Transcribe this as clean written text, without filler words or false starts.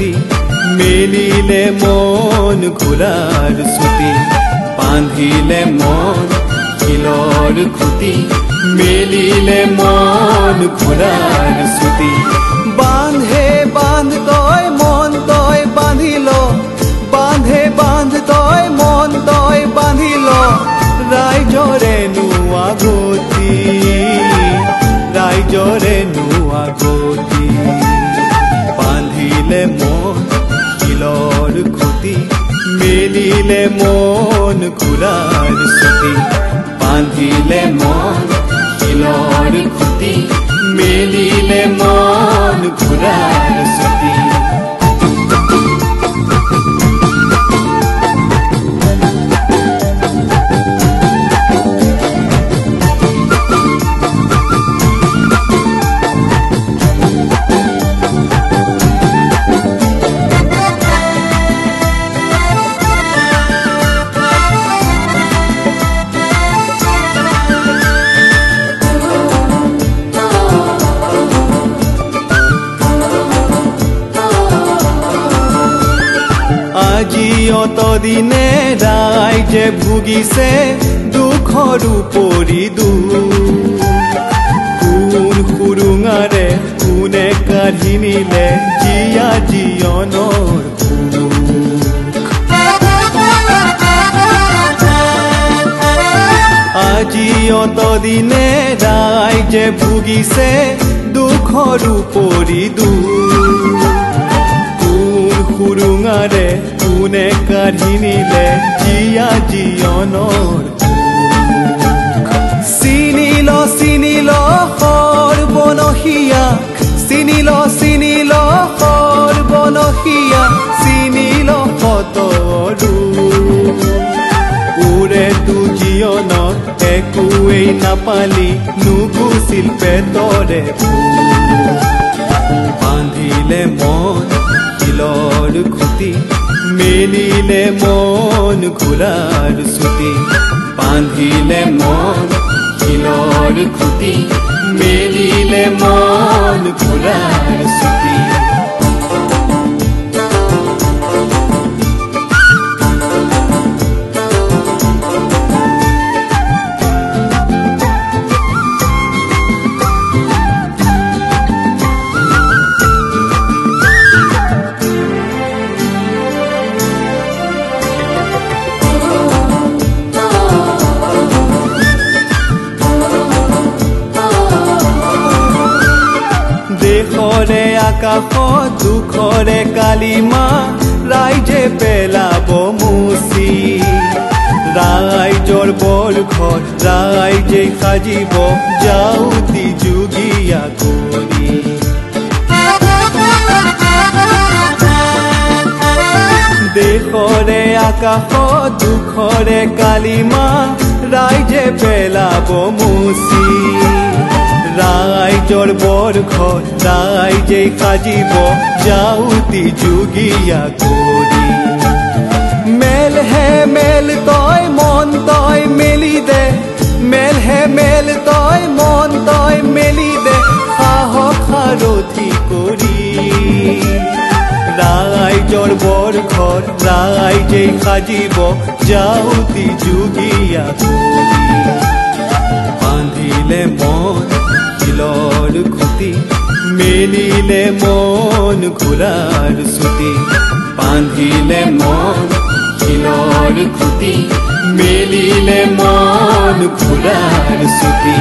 খুঁটি মেলিলে মন ঘোৰাৰ ছুটি বান্ধিলে মন শিলৰ খুঁটি মেলিলে মন ঘোৰাৰ ছুটি বান্ধে বান্ধ তই মন তই বান্ধিল বান্ধে বান্ধ তই মন তই বান্ধিল ৰাইজৰে নোৱা গতি ৰাইজৰে নোৱা গতি বান্ধিলে মন শিলৰ খুঁটি মেলিলে মন ঘোৰাৰ ছুটি বান্ধিলে মন শিলৰ খুঁটি মেলিলে মন ঘোৰাৰ ছুটি আজি অতদিনে ৰাইজে ভুগিছে দুখৰ উপৰি দুখ কোন সুৰুঙাৰে কোনে কাঢ়ি নিলে জীয়া জীৱনৰ আজি অতদিনে ৰাইজে ভুগিছে দুখৰ উপৰি দুখ সুৰুঙাৰে কোনে কাঢ়ি নিলে জীয়া জীৱনৰ চিনিল চিনিল সৰ্বনশীয়া চিনিল চিনিল সৰ্বনশীয়া চিনিল সতৰু উৰে তু জীৱনত একোৱেই নাপালি নুগুচিল পেটৰে বান্ধিলে মন শিলৰ খুঁটি মেলিলে মন ঘোৰাৰ ছুটি বান্ধিলে মন শিলৰ খুঁটি মেলিলে মন ঘোৰাৰ ছুটি দেশৰে আকাশত দুখৰে কালিমা ৰাইজে পেলাব মুচি ৰাইজৰ বৰঘৰ ৰাইজে সাজিব যাউতি যুগীয়া কৰি দেশৰে আকাশত দুখৰে কালিমা ৰাইজে পেলাব মুচি ৰাইজৰ বৰঘৰ ৰাইজে সাজিব যাউতি যুগীয়া কৰি মেল হে মেল তই মন তই মেলি দে মেল হে মেল তই মন তই মেলি দে সাহস সাৰথি কৰি ৰাইজৰ বৰঘৰ ৰাইজে সাজিব যাউতি যুগীয়া কৰি বান্ধিলে মন শিলৰ খুঁটি মেলিলে মন ঘোৰাৰ ছুটি বান্ধিলে মন শিলৰ খুঁটি মেলিলে মন ঘোৰাৰ ছুটি